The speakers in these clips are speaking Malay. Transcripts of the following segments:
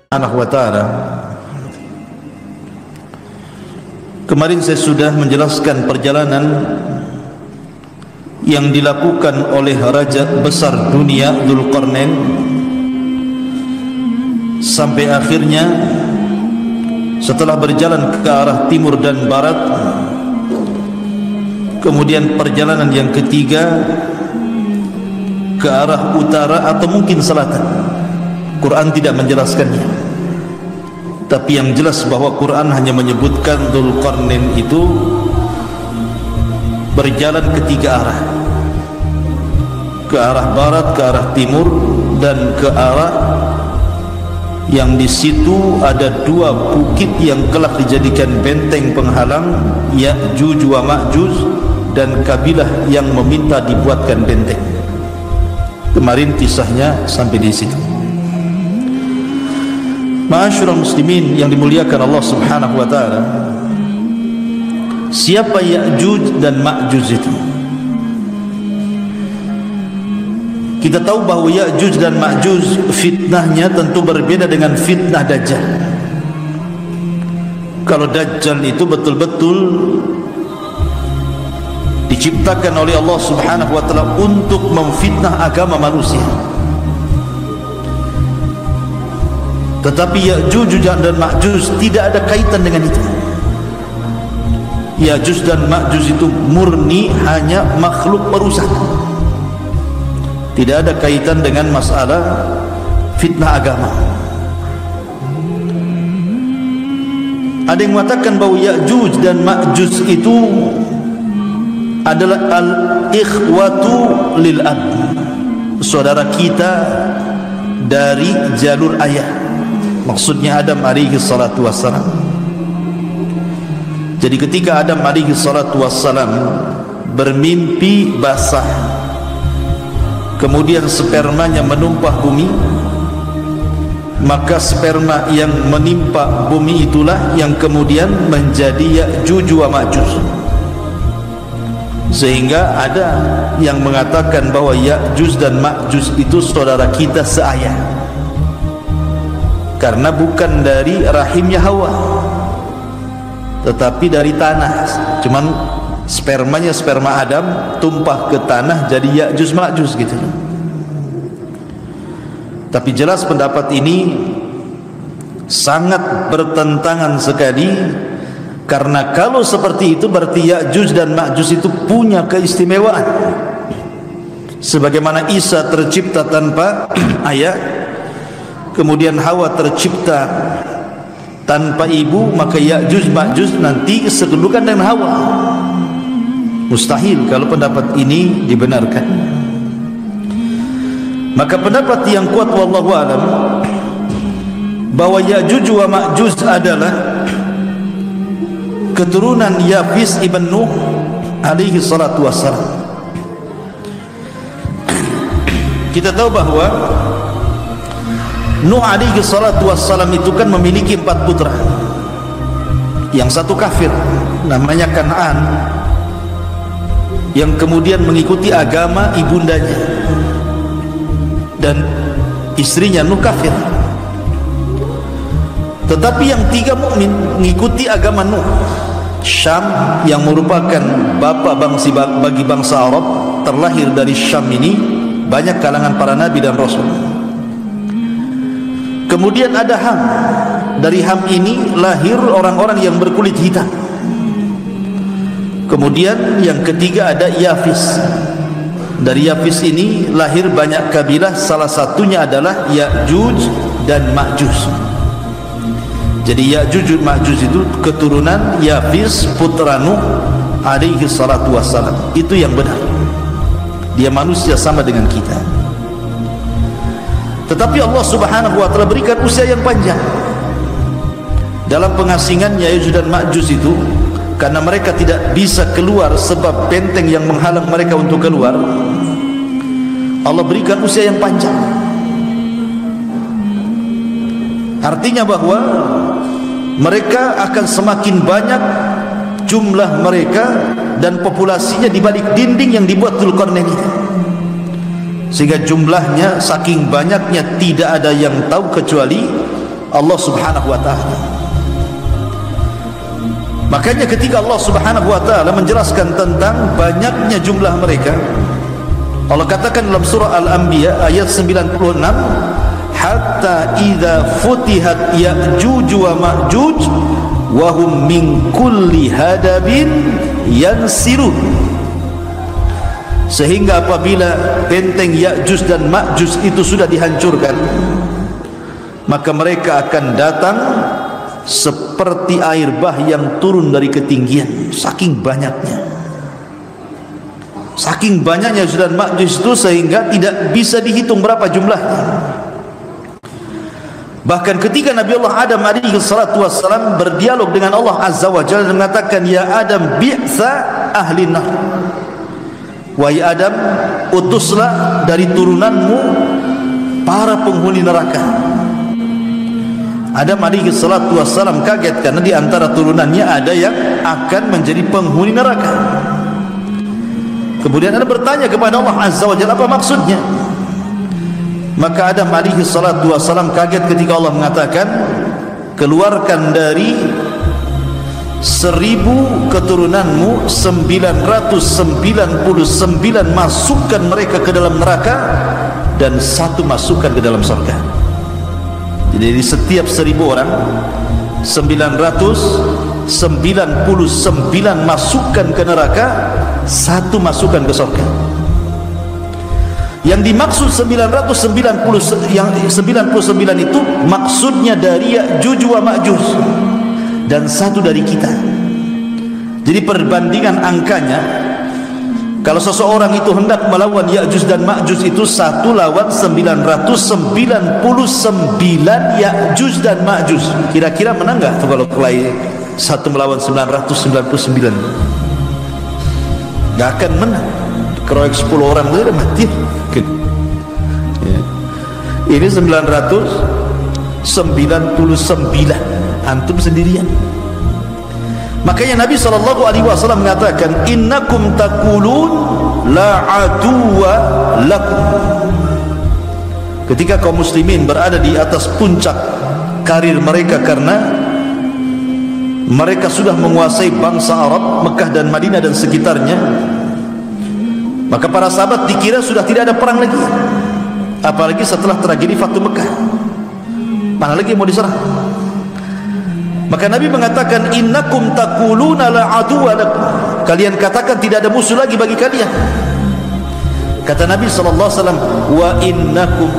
Subhanahu wa ta'ala. Kemarin saya sudah menjelaskan perjalanan yang dilakukan oleh Raja Besar Dunia Dzulqarnain sampai akhirnya setelah berjalan ke arah timur dan barat, kemudian perjalanan yang ketiga ke arah utara atau mungkin selatan. Quran tidak menjelaskannya, tapi yang jelas bahwa Quran hanya menyebutkan Dzulqarnain itu berjalan ke tiga arah, ke arah barat, ke arah timur, dan ke arah yang di situ ada dua bukit yang kelak dijadikan benteng penghalang, Ya'juj wa Ma'juj, dan kabilah yang meminta dibuatkan benteng. Kemarin kisahnya sampai di situ. Ma'asyiral muslimin yang dimuliakan Allah Subhanahu wa ta'ala, siapa Ya'juj dan Ma'juj itu? Kita tahu bahawa Ya'juj dan Ma'juj fitnahnya tentu berbeda dengan fitnah Dajjal. Kalau Dajjal itu betul-betul diciptakan oleh Allah Subhanahu wa ta'ala untuk memfitnah agama manusia. Tetapi Ya'juj dan Ma'juj tidak ada kaitan dengan itu. Ya'juj dan Ma'juj itu murni hanya makhluk perusak, tidak ada kaitan dengan masalah fitnah agama. Ada yang mengatakan bahawa Ya'juj dan Ma'juj itu adalah al-ikhwatu lil-ab, saudara kita dari jalur ayah, maksudnya Adam alaihi salatu wassalam. Jadi ketika Adam alaihi salatu wassalam bermimpi basah, kemudian spermanya menumpah bumi, maka sperma yang menimpa bumi itulah yang kemudian menjadi Ya'juj wa Ma'juj. Sehingga ada yang mengatakan bahwa Ya'juj dan Ma'juj itu saudara kita seayah, karena bukan dari rahimnya Hawa, tetapi dari tanah. Cuman spermanya sperma Adam tumpah ke tanah jadi Ya'juj Ma'juj gitu. Tapi jelas pendapat ini sangat bertentangan sekali, karena kalau seperti itu berarti Ya'juj dan Ma'juj itu punya keistimewaan. Sebagaimana Isa tercipta tanpa ayah, kemudian Hawa tercipta tanpa ibu, maka Ya'juj Ma'juj nanti sekedudukan dengan Hawa. Mustahil kalau pendapat ini dibenarkan. Maka pendapat yang kuat wallahu alam bahwa Ya'juj wa Ma'juj adalah keturunan Yafis ibn Nuh alaihi salatu wassalam. Kita tahu bahwa Nuh alaihi salatu wassalam itu kan memiliki 4 putra. Yang satu kafir, namanya Kan'an, yang kemudian mengikuti agama ibundanya, dan istrinya Nuh kafir. Tetapi yang 3 mukmin mengikuti agama Nuh. Syam yang merupakan bapa bagi bangsa Arab, terlahir dari Syam ini banyak kalangan para nabi dan rasul. Kemudian ada Ham, dari Ham ini lahir orang-orang yang berkulit hitam. Kemudian yang ketiga ada Yafis, dari Yafis ini lahir banyak kabilah, salah satunya adalah Ya'juj dan Ma'juj. Jadi Ya'juj Ma'juj itu keturunan Yafis putra Nuh alaihi salatu wassalam. Itu yang benar, dia manusia sama dengan kita. Tetapi Allah Subhanahu wa ta'ala berikan usia yang panjang dalam pengasingan Ya'juj dan Ma'juj itu, karena mereka tidak bisa keluar sebab benteng yang menghalang mereka untuk keluar. Allah berikan usia yang panjang. Artinya bahwa mereka akan semakin banyak jumlah mereka dan populasinya di balik dinding yang dibuat Dzulqarnain ini. sehingga jumlahnya saking banyaknya tidak ada yang tahu kecuali Allah Subhanahu wa taala. Makanya ketika Allah Subhanahu wa taala menjelaskan tentang banyaknya jumlah mereka, Allah katakan dalam surah Al-Anbiya ayat 96, hatta idza futihat ya'juj wa ma'juj wa hum min kulli hadabin yansirun. Sehingga apabila benteng Ya'juj dan Ma'juj itu sudah dihancurkan, maka mereka akan datang seperti air bah yang turun dari ketinggian. Saking banyaknya Ya'juj dan Ma'juj itu sehingga tidak bisa dihitung berapa jumlahnya. Bahkan ketika Nabi Allah Adam alaihi salatu wassalam berdialog dengan Allah Azza wa Jalla dan mengatakan, ya Adam bi'tha ahli nar, wahai Adam, utuslah dari turunanmu para penghuni neraka. Adam alaihi salatu wassalam kaget karena di antara turunannya ada yang akan menjadi penghuni neraka. Kemudian Adam bertanya kepada Allah Azza wa Jalla, apa maksudnya? Maka Adam alaihi salatu wassalam kaget ketika Allah mengatakan, keluarkan dari 1000 keturunanmu 999 masukkan mereka ke dalam neraka dan 1 masukkan ke dalam surga. Jadi dari setiap 1000 orang 999 masukkan ke neraka, 1 masukkan ke surga. Yang dimaksud 999 itu maksudnya dari Ya'juj wa Ma'juj dan 1 dari kita. Jadi perbandingan angkanya, kalau seseorang itu hendak melawan Ya'juj dan Ma'juj itu 1 lawan 999 Ya'juj dan Ma'juj. Kira-kira menang gak kalau kelahi 1 melawan 999? Gak akan menang. Keroyok 10 orang itu udah mati. Ini 999, antum sendirian. Makanya Nabi SAW mengatakan, innakum taqulun la aduwa lakum. Ketika kaum muslimin berada di atas puncak karir mereka karena mereka sudah menguasai bangsa Arab, Mekah dan Madinah dan sekitarnya, maka para sahabat dikira sudah tidak ada perang lagi, apalagi setelah tragedi Fatu Mekah. Mana lagi mau diserang? Maka Nabi mengatakan, innakum taquluna la aduwa lakum, kalian katakan tidak ada musuh lagi bagi kalian. Kata Nabi SAW, wa innakum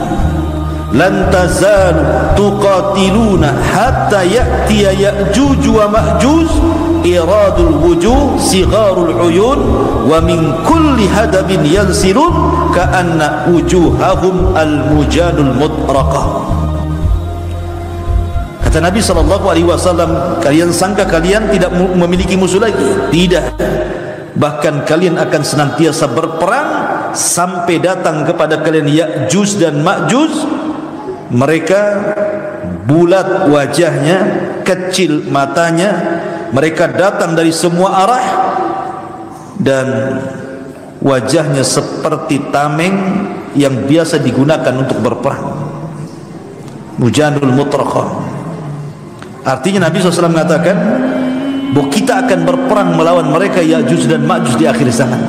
lan tazalu tuqatiluna hatta ya'tiya Ya'juj wa Ma'juj iradul wujuh sigharul uyun wa min kulli hadabin yansirun ka'anna wujuhahum al-mujanul mutraqah. Kata Nabi SAW, kalian sangka kalian tidak memiliki musuh lagi? Tidak. Bahkan kalian akan senantiasa berperang sampai datang kepada kalian Ya'juj dan Ma'juj. Mereka bulat wajahnya, kecil matanya, mereka datang dari semua arah dan wajahnya seperti tameng yang biasa digunakan untuk berperang. Mujanul mutraqah. Artinya Nabi SAW mengatakan bahwa kita akan berperang melawan mereka Ya'juj dan Ma'juj di akhir zaman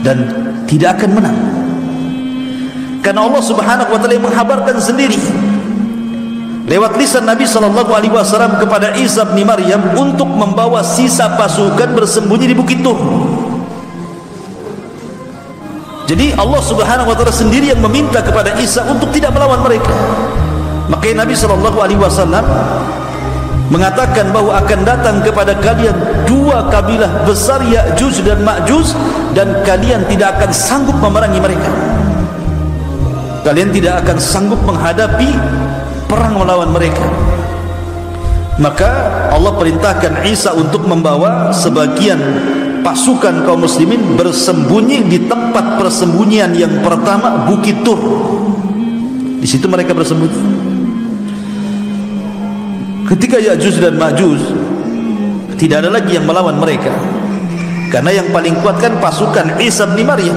dan tidak akan menang, karena Allah Subhanahu wa taala menghabarkan sendiri lewat lisan Nabi SAW kepada Isa bin Maryam untuk membawa sisa pasukan bersembunyi di Bukit Tur. Jadi Allah Subhanahu wa taala sendiri yang meminta kepada Isa untuk tidak melawan mereka. Makanya Nabi SAW mengatakan bahwa akan datang kepada kalian 2 kabilah besar Ya'juj dan Ma'juj dan kalian tidak akan sanggup memerangi mereka. Kalian tidak akan sanggup menghadapi perang melawan mereka. Maka Allah perintahkan Isa untuk membawa sebagian pasukan kaum muslimin bersembunyi di tempat persembunyian yang pertama, Bukit Tur. Di situ mereka bersembunyi. Ketika Ya'juj dan Ma'juj tidak ada lagi yang melawan mereka, karena yang paling kuat kan pasukan Isa bin Maryam.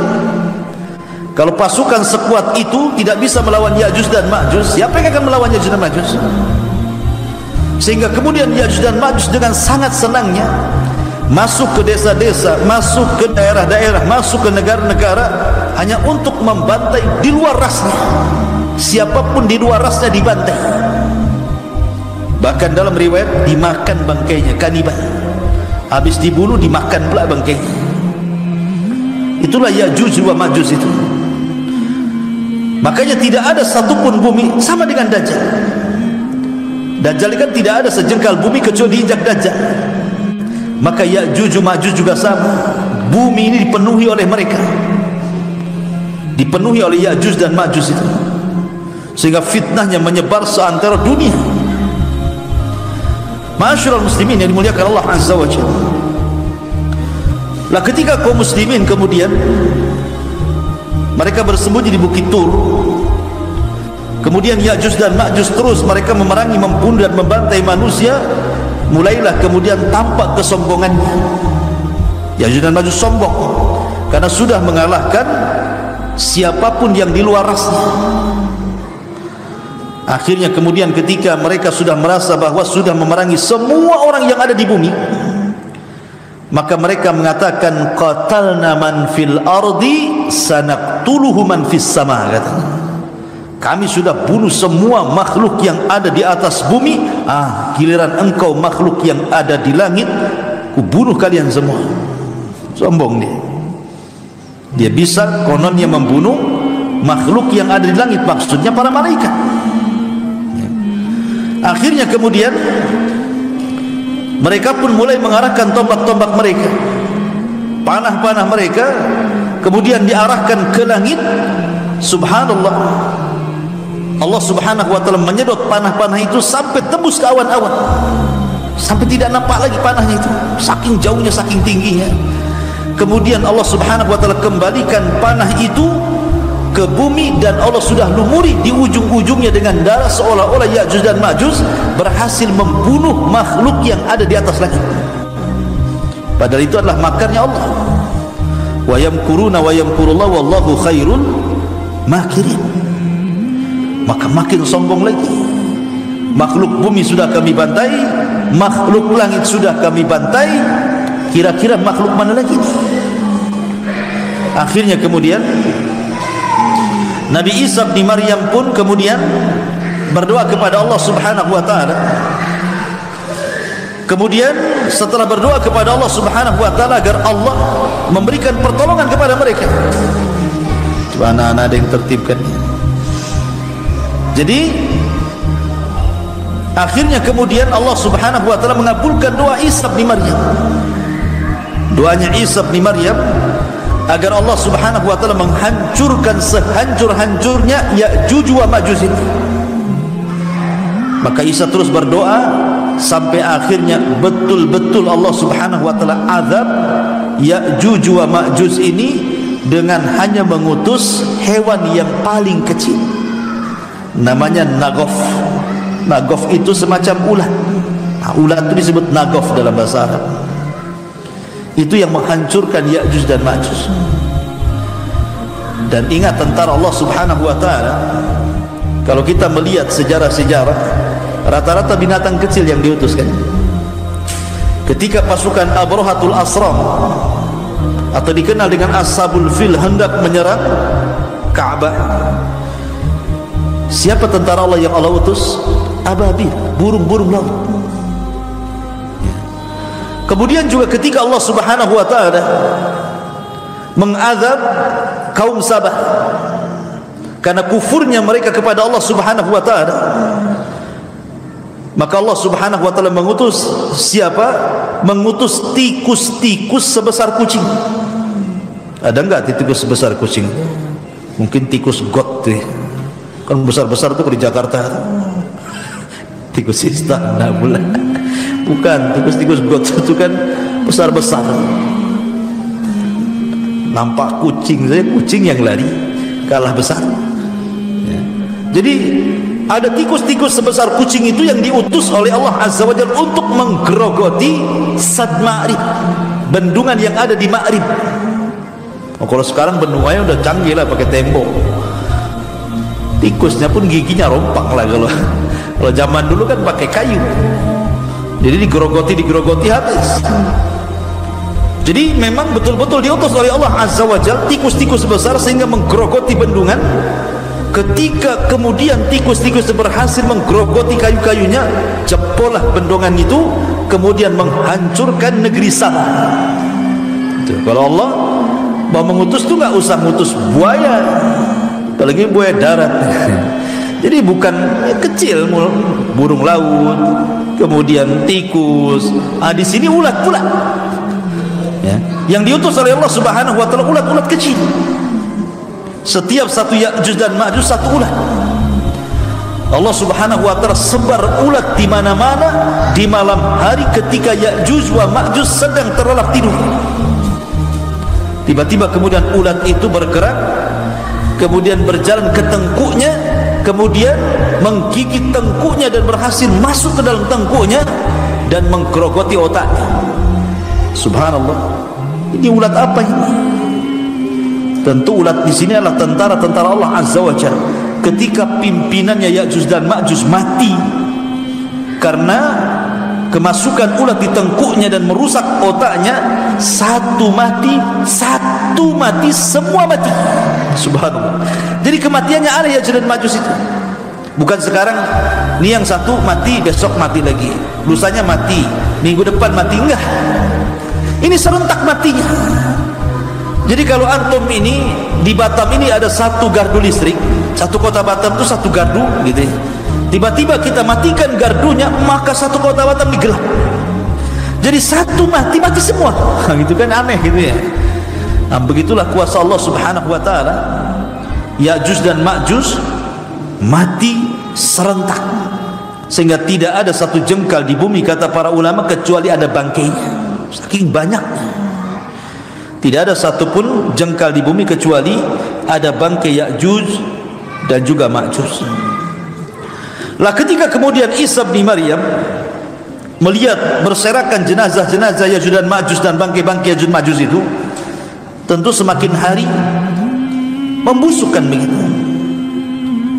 Kalau pasukan sekuat itu tidak bisa melawan Ya'juj dan Ma'juj, siapa yang akan melawan Ya'juj dan Ma'juj? Sehingga kemudian Ya'juj dan Ma'juj dengan sangat senangnya masuk ke desa-desa, masuk ke daerah-daerah, masuk ke negara-negara hanya untuk membantai di luar rasnya. Siapapun di luar rasnya dibantai. Bahkan dalam riwayat dimakan bangkainya, kanibal. Habis dibunuh dimakan pula bangkainya. Itulah Ya'juj wa Ma'juj itu. Makanya tidak ada satupun bumi sama dengan Dajjal. Dajjal kan tidak ada sejengkal bumi kecuali diinjak Dajjal. Maka Ya'juj Ma'juj juga sama. Bumi ini dipenuhi oleh mereka, dipenuhi oleh Ya'juj dan Ma'juj itu, sehingga fitnahnya menyebar seantero dunia. Ma'asyiral muslimin yang dimuliakan Allah Azza wa Jalla. Lah ketika kaum muslimin kemudian mereka bersembunyi di Bukit Tur, kemudian Ya'juj dan Ma'juj terus mereka memerangi, membunuh dan membantai manusia. Mulailah kemudian tampak kesombongannya. Ya'juj dan Ma'juj sombong karena sudah mengalahkan siapapun yang di luar rasnya. Akhirnya kemudian ketika mereka sudah merasa bahwa sudah memerangi semua orang yang ada di bumi, maka mereka mengatakan, qatalna man fil ardi sanaqtuluhu man fis sama. Katanya, kami sudah bunuh semua makhluk yang ada di atas bumi. Giliran engkau makhluk yang ada di langit, ku bunuh kalian semua. Sombong dia. Dia bisa kononnya membunuh makhluk yang ada di langit, maksudnya para malaikat. Akhirnya kemudian mereka pun mulai mengarahkan tombak-tombak mereka, panah-panah mereka kemudian diarahkan ke langit. Subhanallah, Allah subhanahu wa ta'ala menyedot panah-panah itu sampai tembus ke awan-awan, sampai tidak nampak lagi panahnya itu, saking jauhnya, saking tingginya. Kemudian Allah subhanahu wa ta'ala kembalikan panah itu ke bumi, dan Allah sudah lumuri di ujung-ujungnya dengan darah, seolah-olah Ya'juj dan Ma'juj berhasil membunuh makhluk yang ada di atas langit. Padahal itu adalah makarnya Allah. Wa yamkuruna wa yamkurullah wallahu khairul makirin. Maka makin sombong lagi. Makhluk bumi sudah kami bantai, makhluk langit sudah kami bantai, kira-kira makhluk mana lagi? Akhirnya kemudian Nabi Isa bin Maryam pun kemudian berdoa kepada Allah subhanahu wa ta'ala. Kemudian setelah berdoa kepada Allah subhanahu wa ta'ala agar Allah memberikan pertolongan kepada mereka. Coba anak-anak ada yang tertibkan. Jadi akhirnya kemudian Allah subhanahu wa ta'ala mengabulkan doa Isa bin Maryam. Doanya Isa bin Maryam agar Allah subhanahu wa ta'ala menghancurkan sehancur-hancurnya Ya'juj wa Ma'juj ini. Maka Isa terus berdoa sampai akhirnya betul-betul Allah subhanahu wa ta'ala azab Ya'juj wa Ma'juj ini dengan hanya mengutus hewan yang paling kecil, namanya Nagof. Nagof itu semacam ulat. Ulat itu disebut Nagof dalam bahasa Arab. Itu yang menghancurkan Ya'juj dan Ma'juj. Dan ingat tentara Allah subhanahu wa ta'ala, kalau kita melihat sejarah-sejarah, rata-rata binatang kecil yang diutuskan. Ketika pasukan Abrahatul Asram atau dikenal dengan Ashabul Fil hendak menyerang Ka'bah, siapa tentara Allah yang Allah utus? Ababil, burung-burung laut. Kemudian juga ketika Allah subhanahu wa ta'ala mengazab kaum Sabah karena kufurnya mereka kepada Allah subhanahu wa ta'ala, maka Allah subhanahu wa ta'ala mengutus siapa? Mengutus tikus-tikus sebesar kucing. Ada enggak tikus sebesar kucing? Mungkin tikus got tuh, kan besar-besar tuh di Jakarta. Tikus istana pula. Bukan, tikus-tikus got itu kan besar-besar. Nampak kucing saja, kucing yang lari kalah besar. Ya. Jadi ada tikus-tikus sebesar kucing itu yang diutus oleh Allah Azza wa Jalla untuk menggerogoti Sad Ma'rib, bendungan yang ada di Ma'rib. Oh, kalau sekarang benuanya udah canggih lah, pakai tembok. Tikusnya pun giginya rompak lah kalau zaman dulu kan pakai kayu. Jadi digerogoti habis. Jadi memang betul-betul diutus oleh Allah Azza wa Jalla tikus-tikus besar sehingga menggerogoti bendungan. Ketika kemudian tikus-tikus berhasil menggerogoti kayu-kayunya, jebollah bendungan itu, kemudian menghancurkan negeri Sam. Kalau Allah mau mengutus tuh nggak usah ngutus buaya, apalagi buaya darat. Jadi bukan kecil, burung laut, kemudian tikus. Di sini ulat pula. Ya. Yang diutus oleh Allah Subhanahu wa taala ulat-ulat kecil. Setiap satu Ya'juj dan Ma'juj satu ulat. Allah Subhanahu wa taala sebar ulat di mana-mana di malam hari ketika Ya'juj wa Ma'juj sedang terlelap tidur. Tiba-tiba kemudian ulat itu bergerak, kemudian berjalan ke tengkuknya, kemudian menggigit tengkuknya dan berhasil masuk ke dalam tengkuknya dan menggerogoti otaknya. Subhanallah. Ini ulat apa ini? Tentu ulat di sini adalah tentara-tentara Allah Azza wa Jalla. Ketika pimpinannya Ya'juj dan Ma'juj mati karena kemasukan ulat di tengkuknya dan merusak otaknya, satu mati, semua mati. Subhanallah. Jadi kematiannya ada Ya'juj dan Ma'juj itu. Bukan sekarang ini yang satu mati, besok mati lagi, lusanya mati, minggu depan mati, enggak. Ini serentak matinya. Jadi kalau antum ini di Batam ini ada satu gardu listrik, satu kota Batam itu satu gardu gitu ya. Tiba-tiba kita matikan gardunya, maka satu kota Batam digelap. Jadi satu mati semua. Gitu kan aneh gitu ya. Nah, begitulah kuasa Allah Subhanahu wa taala. Ya'juj dan Ma'juj mati serentak sehingga tidak ada satu jengkal di bumi, kata para ulama, kecuali ada bangkainya. Saking banyaknya. Tidak ada satupun jengkal di bumi kecuali ada bangkai Ya'juj dan juga Ma'juj. Lah ketika kemudian Isa bin Maryam melihat berserakan jenazah-jenazah Ya'juj dan Ma'juj dan bangkai-bangkai Ya'juj Ma'juj itu, tentu semakin hari membusukkan begitu.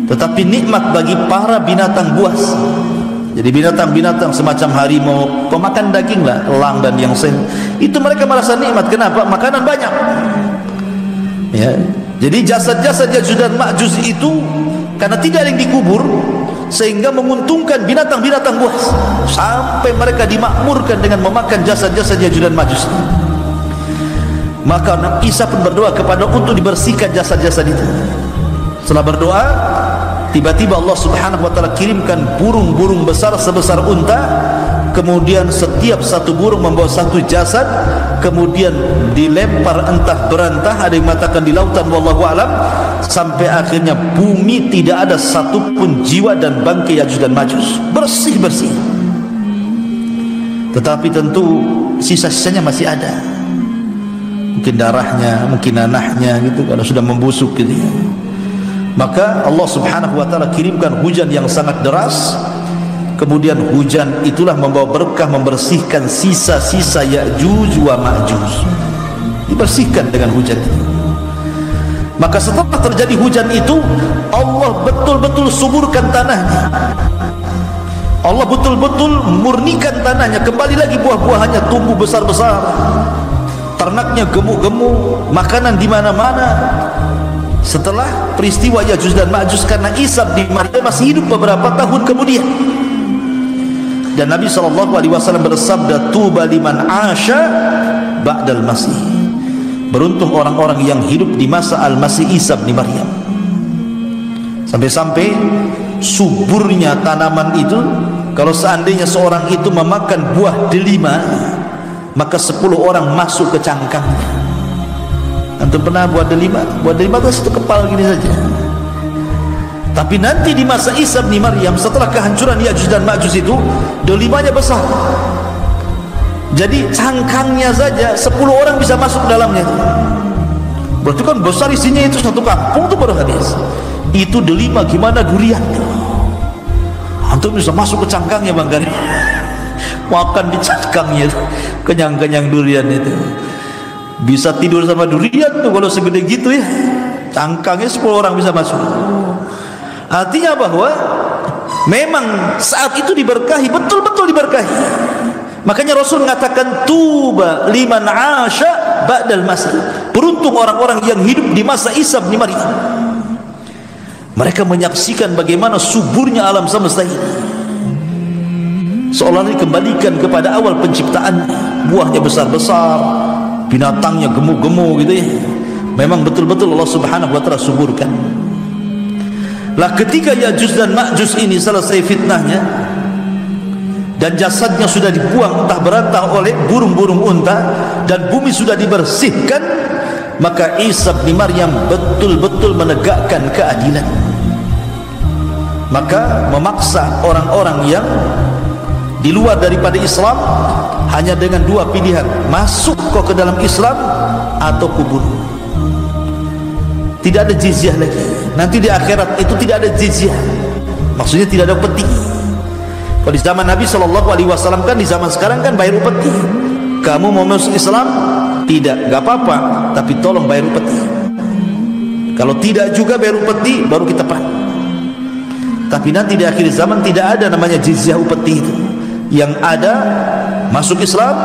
Tetapi nikmat bagi para binatang buas. Jadi binatang-binatang semacam harimau, pemakan daging lah, elang dan yang lain, itu mereka merasa nikmat. Kenapa? Makanan banyak. Ya. Jadi jasad-jasad Ya'juj dan Ma'juj itu karena tidak ada yang dikubur, sehingga menguntungkan binatang-binatang buas sampai mereka dimakmurkan dengan memakan jasad-jasad Ya'juj dan Ma'juj. Maka Nabi Isa pun berdoa kepada untuk dibersihkan jasad-jasad itu. Setelah berdoa, tiba-tiba Allah Subhanahu wa taala kirimkan burung-burung besar sebesar unta, kemudian setiap satu burung membawa satu jasad, kemudian dilempar entah berantah, ada yang mengatakan di lautan, wallahu alam, sampai akhirnya bumi tidak ada satupun jiwa dan bangkai Ya'juj dan Ma'juj, bersih-bersih. Tetapi tentu sisa-sisanya masih ada, mungkin darahnya, mungkin nanahnya gitu, kalau sudah membusuk gitu ya. Maka Allah Subhanahu wa taala kirimkan hujan yang sangat deras. Kemudian hujan itulah membawa berkah, membersihkan sisa-sisa Ya'juj wa Ma'juj. Dibersihkan dengan hujan itu. Maka setelah terjadi hujan itu, Allah betul-betul suburkan tanahnya. Allah betul-betul murnikan tanahnya, kembali lagi buah-buahannya tumbuh besar-besar. Ternaknya gemuk-gemuk, makanan di mana-mana. Setelah peristiwa Ya'juj dan Ma'juj, karena Isa bin Maryam masih hidup beberapa tahun kemudian, dan Nabi SAW bersabda, tuba liman asya ba'dal masih, beruntung orang-orang yang hidup di masa al-masih Isa bin Maryam. Sampai-sampai suburnya tanaman itu, kalau seandainya seorang itu memakan buah delima, maka 10 orang masuk ke cangkangnya. Antum pernah buat delima? Buat delima itu satu kepal gini saja. Tapi nanti di masa Isa bin Maryam, setelah kehancuran Ya'juj dan Ma'juj itu, delimanya besar. Jadi cangkangnya saja 10 orang bisa masuk ke dalamnya. Berarti kan besar isinya, itu satu kampung itu baru habis. Itu delima, gimana durian? Antum bisa masuk ke cangkangnya bang kan? Makan di cangkangnya, kenyang-kenyang durian itu. Bisa tidur sama durian tuh kalau segede gitu ya. Cangkangnya 10 orang bisa masuk. Artinya bahwa memang saat itu diberkahi, betul-betul diberkahi. Makanya Rasul mengatakan tuba liman 'asha ba'dal masa. Beruntung orang-orang yang hidup di masa Isa bin Maryam. Mereka menyaksikan bagaimana suburnya alam semesta ini. Seolah-olah dikembalikan kepada awal penciptaan. Buahnya besar-besar, binatangnya gemuk-gemuk gitu ya. Memang betul-betul Allah Subhanahu wa taala suburkan. Lah ketika Ya'juj dan Ma'juj ini selesai fitnahnya dan jasadnya sudah dibuang entah berantah oleh burung-burung unta dan bumi sudah dibersihkan, maka Isa bin Maryam betul-betul menegakkan keadilan. Maka memaksa orang-orang yang di luar daripada Islam hanya dengan 2 pilihan, masuk kau ke dalam Islam atau kubur. Tidak ada jizyah lagi. Nanti di akhirat itu tidak ada jizyah, maksudnya tidak ada upeti. Kalau di zaman Nabi SAW kan, di zaman sekarang kan bayar upeti. Kamu mau masuk Islam? Tidak, gak apa-apa, tapi tolong bayar upeti. Kalau tidak juga bayar upeti, baru kita perang. Tapi nanti di akhir zaman tidak ada namanya jizyah upeti itu. Yang ada masuk Islam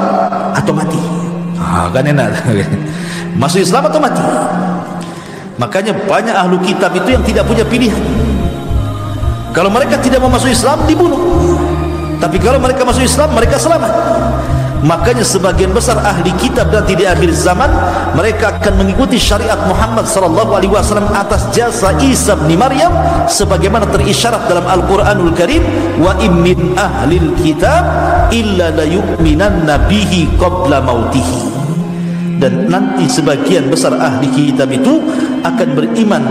atau mati. Kan enak. Masuk Islam atau mati. Makanya banyak ahlu kitab itu yang tidak punya pilihan. Kalau mereka tidak mau masuk Islam, dibunuh. Tapi kalau mereka masuk Islam, mereka selamat. Makanya sebagian besar ahli kitab nanti di akhir zaman mereka akan mengikuti syariat Muhammad SAW atas jasa Isa bin Maryam, sebagaimana terisyarat dalam Al-Quranul Karim, wa im min ahlil kitab illa la yu'minanna bihi qabla mautihi. Dan nanti sebagian besar ahli kitab itu akan beriman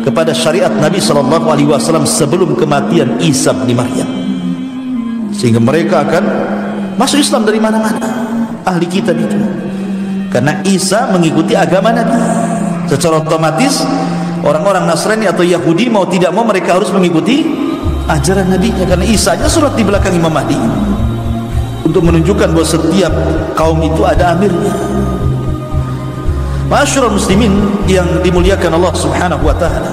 kepada syariat Nabi SAW sebelum kematian Isa bin Maryam, sehingga mereka akan masuk Islam dari mana-mana ahli kitab itu, karena Isa mengikuti agama Nabi. Secara otomatis orang-orang Nasrani atau Yahudi mau tidak mau mereka harus mengikuti ajaran Nabi-Nya, karena Isa nya surat di belakang Imam Mahdi untuk menunjukkan bahwa setiap kaum itu ada amirnya. Ma'asyiral muslimin yang dimuliakan Allah Subhanahu wa taala,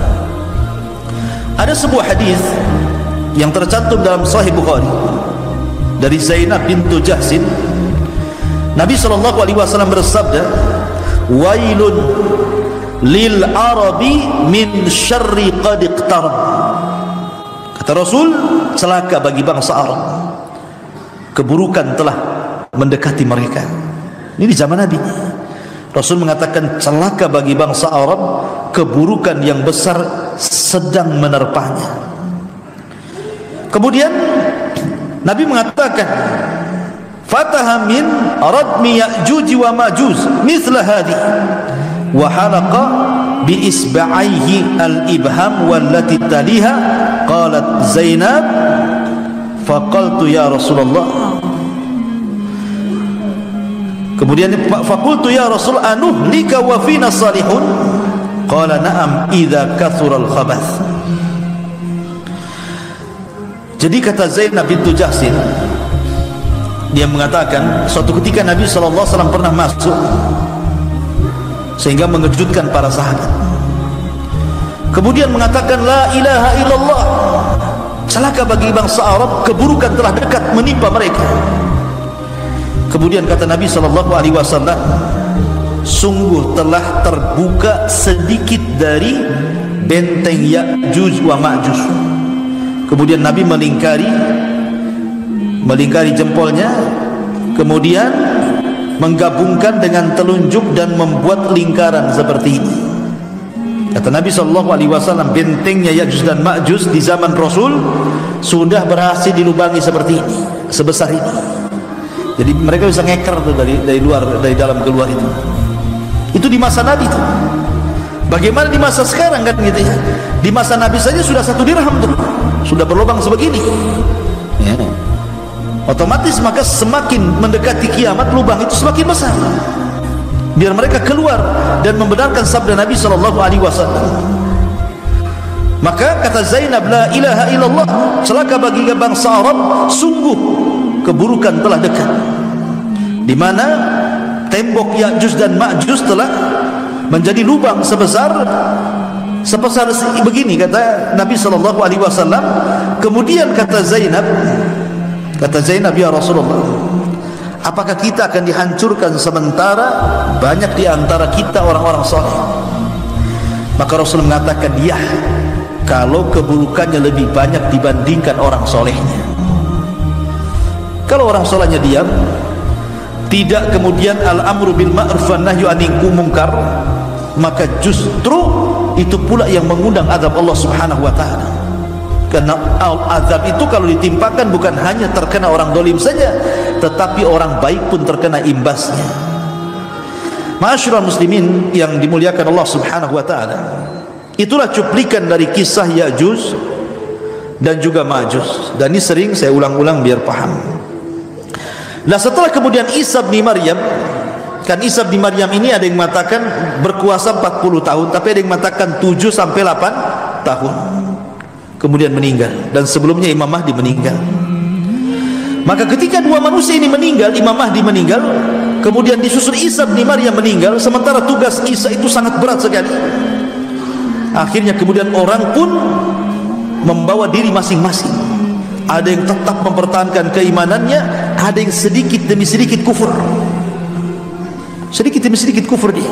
ada sebuah hadis yang tercantum dalam Sahih Bukhari dari Zainab bintu Jahsin. Nabi SAW bersabda, wailun lil arabi min syarri qad iqtarab. Kata Rasul, celaka bagi bangsa Arab, keburukan telah mendekati mereka. Ini di zaman Nabi. Rasul mengatakan celaka bagi bangsa Arab, keburukan yang besar sedang menerpanya. Kemudian Nabi mengatakan, fataha min radmi Ya'juj wa Ma'juj mithla hadi wa halaqa bi isba'aihi al-ibham wallati taliha. Qalat Zainab faqaltu ya Rasulullah. Kemudian faqultu ya Rasul anuhlika wa fina salihun. Qala na'am idza kathura al-khabath. Jadi kata Zainab bintu Jahsin, dia mengatakan suatu ketika Nabi SAW pernah masuk sehingga mengejutkan para sahabat. Kemudian mengatakan la ilaha illallah, celaka bagi bangsa Arab, keburukan telah dekat menimpa mereka. Kemudian kata Nabi SAW, sungguh telah terbuka sedikit dari benteng Ya'juj wa Ma'juj. Kemudian Nabi melingkari jempolnya, kemudian menggabungkan dengan telunjuk dan membuat lingkaran seperti ini. Kata Nabi SAW, bentengnya Ya'juj dan Ma'juj di zaman Rasul sudah berhasil dilubangi seperti ini, sebesar ini. Jadi mereka bisa ngeker tuh dari luar, dari dalam keluar itu. Itu di masa Nabi tuh. Bagaimana di masa sekarang kan gitu ya? Di masa Nabi saja sudah 1 dirham tuh, sudah berlubang sebegini. Ya. Otomatis maka semakin mendekati kiamat lubang itu semakin besar. Biar mereka keluar dan membenarkan sabda Nabi SAW. Maka kata Zainab, la ilaha illallah, celaka bagi bangsa Arab, sungguh keburukan telah dekat. Di mana tembok Ya'juj dan Ma'juj telah menjadi lubang sebesar begini, kata Nabi SAW. Kemudian kata Zainab, ya Rasulullah, apakah kita akan dihancurkan sementara banyak di antara kita orang-orang saleh? Maka Rasul mengatakan, ya, kalau keburukannya lebih banyak dibandingkan orang solehnya. Kalau orang solehnya diam, tidak kemudian al-amru bil ma'ruf wan nahyu 'anil munkar, maka justru itu pula yang mengundang azab Allah Subhanahu wa taala. Karena azab itu kalau ditimpakan bukan hanya terkena orang dolim saja, tetapi orang baik pun terkena imbasnya. Ma'asyiral muslimin yang dimuliakan Allah Subhanahu wa taala, itulah cuplikan dari kisah Ya'juj dan juga Ma'juj. Dan ini sering saya ulang-ulang biar paham. Nah, setelah kemudian Isa bin Maryam, kan Isa bin Maryam ini ada yang mengatakan berkuasa 40 tahun, tapi ada yang mengatakan 7 sampai 8 tahun kemudian meninggal, dan sebelumnya Imam Mahdi meninggal. Maka ketika dua manusia ini meninggal, Imam Mahdi meninggal, kemudian disusul Isa bin Maryam meninggal, sementara tugas Isa itu sangat berat sekali. Akhirnya kemudian orang pun membawa diri masing-masing. Ada yang tetap mempertahankan keimanannya, ada yang sedikit demi sedikit kufur. Sedikit demi sedikit kufur dia.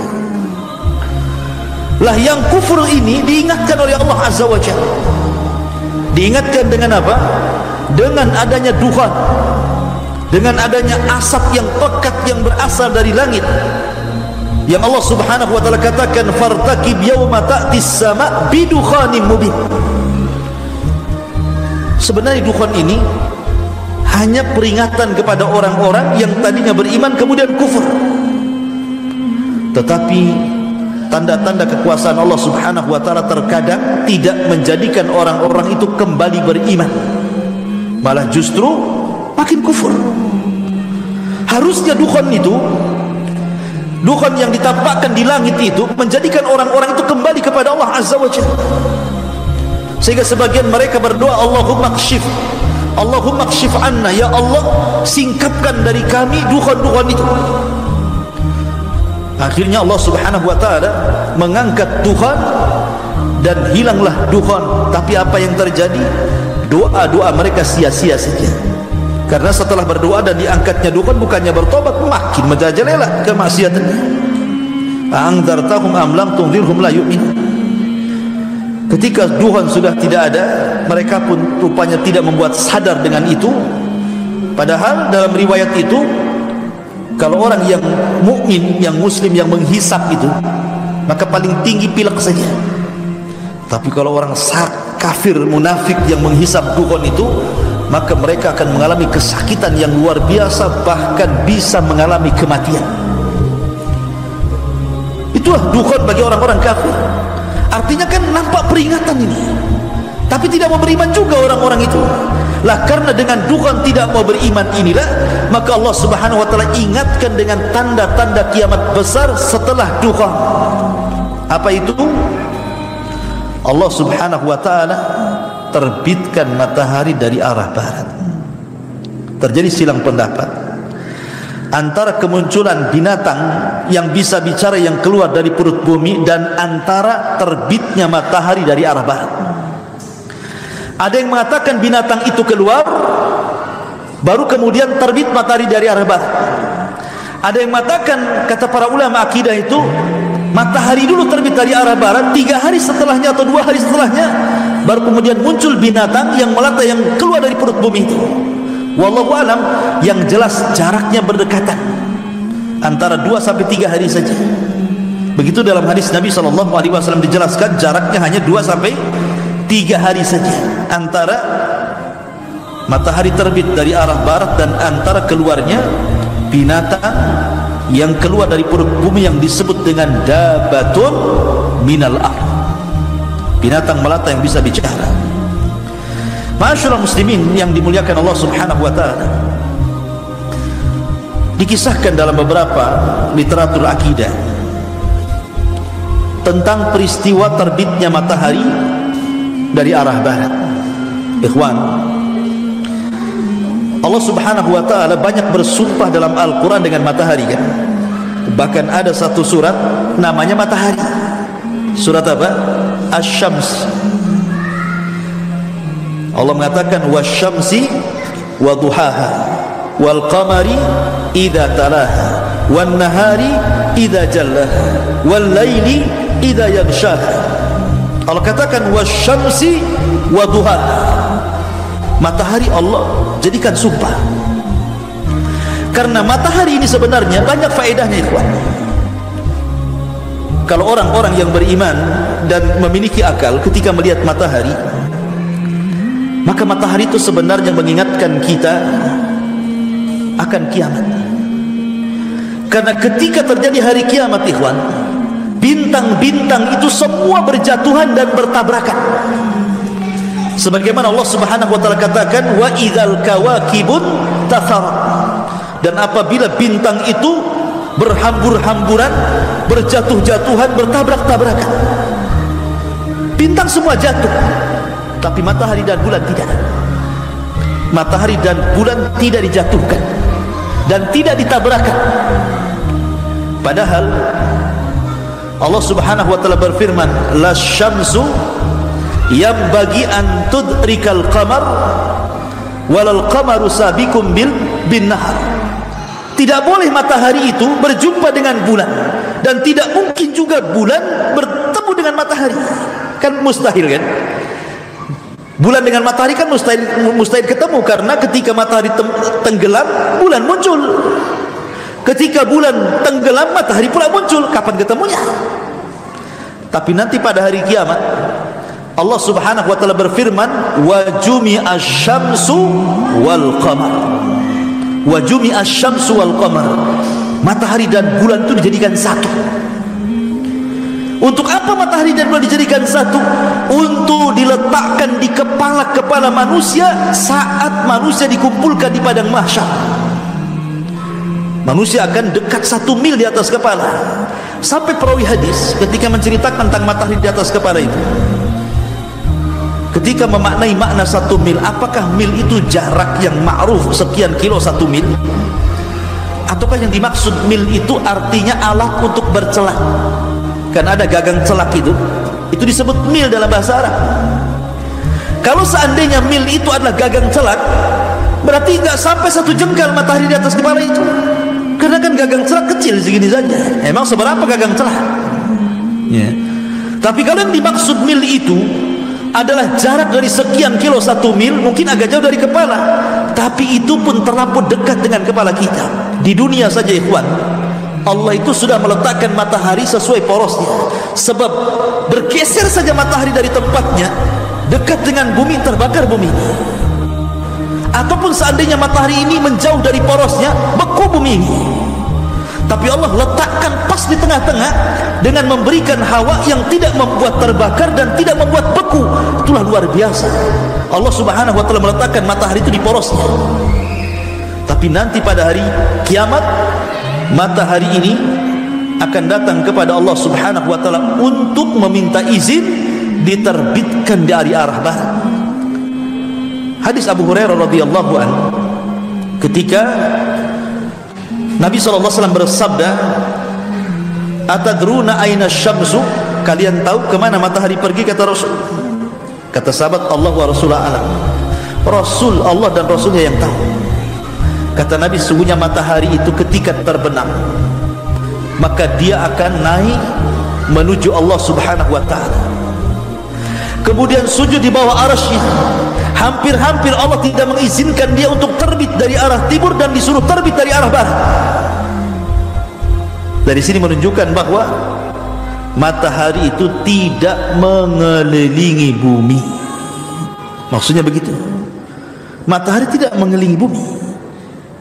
Lah yang kufur ini diingatkan oleh Allah Azza wa Jalla. Diingatkan dengan apa? Dengan adanya dukhan, dengan adanya asap yang pekat yang berasal dari langit, yang Allah Subhanahu wa taala katakan, fartaqib yauma ta'tis sama' bidukhanin mubin. Sebenarnya dukhan ini hanya peringatan kepada orang-orang yang tadinya beriman kemudian kufur. Tetapi tanda-tanda kekuasaan Allah Subhanahu wa taala terkadang tidak menjadikan orang-orang itu kembali beriman, malah justru makin kufur. Harusnya dukhan itu, dukhan yang ditampakkan di langit itu menjadikan orang-orang itu kembali kepada Allah Azza wa Jalla. Sehingga sebagian mereka berdoa, Allahumma kshif, Allahumma kshif anna, ya Allah singkapkan dari kami dukhan-dukhan itu. Akhirnya Allah Subhanahu wa taala mengangkat dukhan dan hilanglah dukhan. Tapi apa yang terjadi? Doa-doa mereka sia-sia saja. Karena setelah berdoa dan diangkatnya dukhan, bukannya bertobat, makin merajalela kemaksiatannya. Anzartahum am lam tunzirhum la yu'minun. Ketika dukhan sudah tidak ada, mereka pun rupanya tidak membuat sadar dengan itu. Padahal dalam riwayat itu, kalau orang yang mukmin, yang muslim, yang menghisap itu, maka paling tinggi pilek saja. Tapi kalau orang kafir, munafik yang menghisap dukhan itu, maka mereka akan mengalami kesakitan yang luar biasa, bahkan bisa mengalami kematian. Itulah dukhan bagi orang-orang kafir. Artinya kan nampak peringatan ini, tapi tidak mau beriman juga orang-orang itu. Lah karena dengan dukhan tidak mau beriman inilah, maka Allah Subhanahu wa taala ingatkan dengan tanda-tanda kiamat besar setelah dukhan. Apa itu? Allah Subhanahu wa taala terbitkan matahari dari arah barat. Terjadi silang pendapat antara kemunculan binatang yang bisa bicara yang keluar dari perut bumi dan antara terbitnya matahari dari arah barat. Ada yang mengatakan binatang itu keluar, baru kemudian terbit matahari dari arah barat. Ada yang mengatakan, kata para ulama akidah itu, matahari dulu terbit dari arah barat, 3 hari setelahnya atau 2 hari setelahnya baru kemudian muncul binatang yang melata, yang keluar dari perut bumi itu. Wallahu alam, yang jelas jaraknya berdekatan, antara 2 sampai 3 hari saja. Begitu dalam hadis Nabi SAW dijelaskan jaraknya hanya 2 sampai 3 hari saja antara matahari terbit dari arah barat dan antara keluarnya binatang yang keluar dari perut bumi yang disebut dengan dabatun minal ardh, binatang melata yang bisa bicara. Ma'asyiral muslimin yang dimuliakan Allah Subhanahu wa taala, dikisahkan dalam beberapa literatur akidah tentang peristiwa terbitnya matahari dari arah barat. Ikhwan, Allah Subhanahu wa taala banyak bersumpah dalam Al-Quran dengan matahari kan. Bahkan ada satu surat namanya matahari. Surat apa? Asy-Syams. Allah mengatakan wasyamsi wa duhaha wal qamari idza talaha wan nahari idza jallaha wal laili idza yaghshaha. Allah katakan wasyamsi wa duhaha. Matahari Allah jadikan sumpah. Karena matahari ini sebenarnya banyak faedahnya, ikhwan. Kalau orang-orang yang beriman dan memiliki akal ketika melihat matahari, maka matahari itu sebenarnya mengingatkan kita akan kiamat. Karena ketika terjadi hari kiamat, ikhwan, bintang-bintang itu semua berjatuhan dan bertabrakan. Sebagaimana Allah Subhanahu wa taala katakan, wa idzal kawakibun tatharat. Dan apabila bintang itu berhambur-hamburan, berjatuh-jatuhan, bertabrak-tabrakan, bintang semua jatuh, tapi matahari dan bulan tidak. Matahari dan bulan tidak dijatuhkan dan tidak ditabrakan. Padahal Allah Subhanahu wa taala berfirman, la syamsu yambagi an tudrikal qamar walal qamaru sabiqum bin nahar. Tidak boleh matahari itu berjumpa dengan bulan, dan tidak mungkin juga bulan bertemu dengan matahari. Kan mustahil, kan? Bulan dengan matahari kan mustahil ketemu, karena ketika matahari tenggelam, bulan muncul. Ketika bulan tenggelam, matahari pula muncul. Kapan ketemunya? Tapi nanti pada hari kiamat, Allah Subhanahu wa taala berfirman, wa jumi'a asy-syamsu wal qamar. Wa jumi'a asy-syamsu wal qamar. Matahari dan bulan itu dijadikan satu. Untuk apa matahari dan bulan dijadikan satu? Untuk diletakkan di kepala-kepala manusia saat manusia dikumpulkan di padang mahsyar. Manusia akan dekat 1 mil di atas kepala. Sampai perawi hadis ketika menceritakan tentang matahari di atas kepala itu, ketika memaknai makna 1 mil, apakah mil itu jarak yang ma'ruf sekian kilo 1 mil? Ataukah yang dimaksud mil itu artinya alat untuk bercelak? Kan ada gagang celak itu disebut mil dalam bahasa Arab. Kalau seandainya mil itu adalah gagang celak, berarti nggak sampai 1 jengkal matahari di atas kepala itu. Karena kan gagang celak kecil segini saja. Emang seberapa gagang celak? Ya. Tapi kalau yang dimaksud mil itu adalah jarak dari sekian kilo 1 mil, mungkin agak jauh dari kepala, tapi itu pun terlampau dekat dengan kepala kita. Di dunia saja, ikhwan, Allah itu sudah meletakkan matahari sesuai porosnya. Sebab bergeser saja matahari dari tempatnya, dekat dengan bumi, terbakar bumi. Ataupun seandainya matahari ini menjauh dari porosnya, beku bumi ini. Tapi Allah letakkan pas di tengah-tengah dengan memberikan hawa yang tidak membuat terbakar dan tidak membuat beku. Itulah luar biasa. Allah Subhanahu wa taala meletakkan matahari itu di porosnya. Tapi nanti pada hari kiamat, matahari ini akan datang kepada Allah Subhanahu wa taala untuk meminta izin diterbitkan dari arah barat. Hadis Abu Hurairah radhiyallahu anhu, ketika Nabi SAW bersabda, atadruna aina syamsu, kalian tahu kemana matahari pergi? Kata Rasul. Kata sahabat, Allah wa Rasulullah alam. Rasul, Allah dan Rasulnya yang tahu. Kata Nabi, sungguhnya matahari itu ketika terbenam, maka dia akan naik menuju Allah Subhanahu wa ta'ala, kemudian sujud di bawah arasy-Nya. Hampir-hampir Allah tidak mengizinkan dia untuk terbit dari arah timur dan disuruh terbit dari arah barat. Dari sini menunjukkan bahwa matahari itu tidak mengelilingi bumi. Maksudnya begitu. Matahari tidak mengelilingi bumi.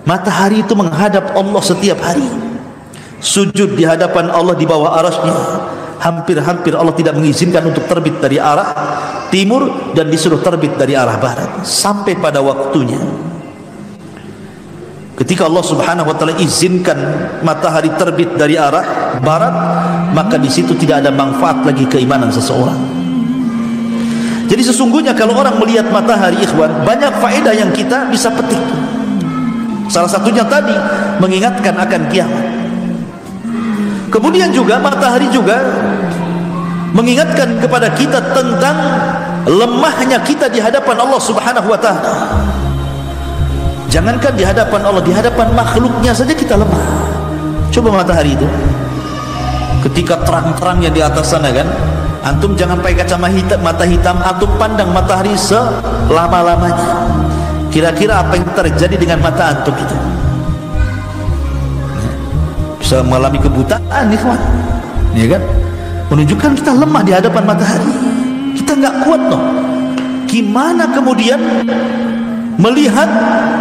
Matahari itu menghadap Allah setiap hari. Sujud di hadapan Allah di bawah arasy-Nya. Hampir-hampir Allah tidak mengizinkan untuk terbit dari arah timur dan disuruh terbit dari arah barat. Sampai pada waktunya, ketika Allah Subhanahu wa taala izinkan matahari terbit dari arah barat, maka di situ tidak ada manfaat lagi keimanan seseorang. Jadi sesungguhnya kalau orang melihat matahari, ikhwan, banyak faedah yang kita bisa petik. Salah satunya tadi mengingatkan akan kiamat. Kemudian juga matahari juga mengingatkan kepada kita tentang lemahnya kita di hadapan Allah Subhanahu wa taala. Jangankan di hadapan Allah, di hadapan makhluknya saja kita lemah. Coba matahari itu ketika terang-terangnya di atas sana kan, antum jangan pakai mata hitam, antum pandang matahari selama-lamanya. Kira-kira apa yang terjadi dengan mata antum itu? Bisa mengalami kebutaan, ikhwan, ya kan? Menunjukkan kita lemah di hadapan matahari. Kita nggak kuat loh. Gimana kemudian melihat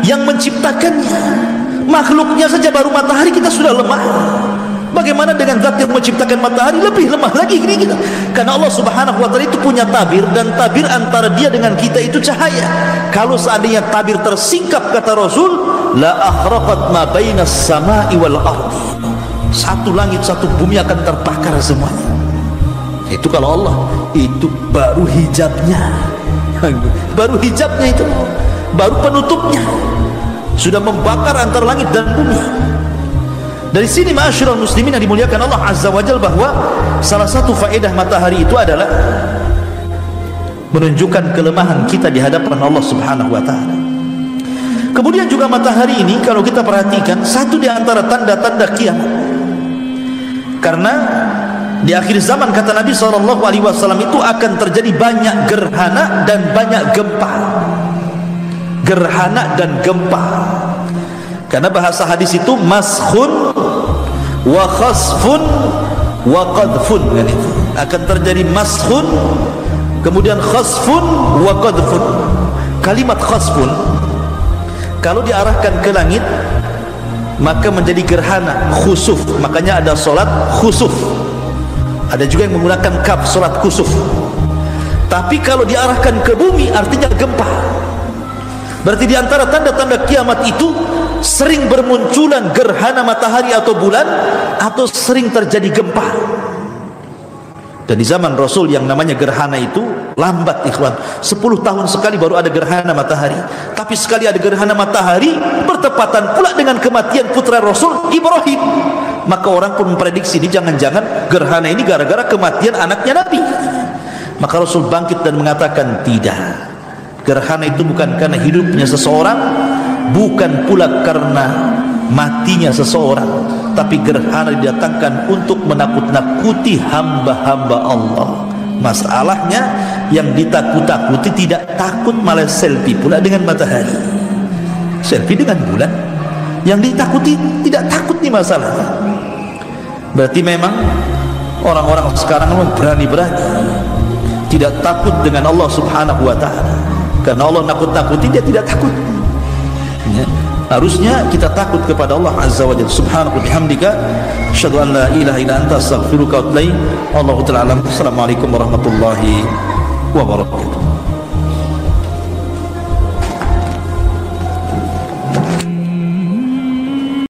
yang menciptakannya? Makhluknya saja baru matahari kita sudah lemah. Bagaimana dengan zat yang menciptakan matahari? Lebih lemah lagi ini kita. Karena Allah Subhanahu wa taala itu punya tabir, dan tabir antara dia dengan kita itu cahaya. Kalau seandainya tabir tersingkap, kata Rasul, la akhraqat ma bainas sama'i wal ardi. Satu langit satu bumi akan terbakar semuanya. Itu kalau Allah, itu baru hijabnya. Baru hijabnya itu, baru penutupnya. Sudah membakar antara langit dan bumi. Dari sini ma'asyiral muslimin yang dimuliakan Allah Azza wa Jalla, bahwa salah satu faedah matahari itu adalah menunjukkan kelemahan kita di hadapan Allah Subhanahu wa taala. Kemudian juga matahari ini kalau kita perhatikan satu di antara tanda-tanda kiamat. Karena di akhir zaman kata Nabi SAW itu akan terjadi banyak gerhana dan banyak gempa. Gerhana dan gempa. Karena bahasa hadis itu maskhun wa khasfun wa qadfun, kan itu. Akan terjadi maskhun, kemudian khasfun wa qadfun. Kalimat khasfun kalau diarahkan ke langit maka menjadi gerhana, khusuf. Makanya ada solat khusuf. Ada juga yang menggunakan kaf, solat khusuf. Tapi kalau diarahkan ke bumi artinya gempa. Berarti di antara tanda-tanda kiamat itu sering bermunculan gerhana matahari atau bulan, atau sering terjadi gempa. Dan di zaman Rasul yang namanya gerhana itu lambat, ikhwan. 10 tahun sekali baru ada gerhana matahari. Tapi sekali ada gerhana matahari bertepatan pula dengan kematian putra Rasul Ibrahim. Maka orang pun memprediksi ini jangan-jangan gerhana ini gara-gara kematian anaknya Nabi. Maka Rasul bangkit dan mengatakan, tidak. Gerhana itu bukan karena hidupnya seseorang, bukan pula karena matinya seseorang, tapi gerhana didatangkan untuk menakut-nakuti hamba-hamba Allah. Masalahnya yang ditakut-takuti tidak takut, malah selfie pula dengan matahari, selfie dengan bulan. Yang ditakuti tidak takut nih masalahnya. Berarti memang orang-orang sekarang berani-berani, tidak takut dengan Allah Subhanahu wa taala. Karena Allah nakut-nakuti, dia tidak takut. Ya. Harusnya kita takut kepada Allah Azza wa Jalla. Subhanahu wa bihamdika asyhadu an la ilaha illa anta astaghfiruka wa atubu ilaik. Allahu ta'ala alam. Assalamualaikum warahmatullahi wabarakatuh.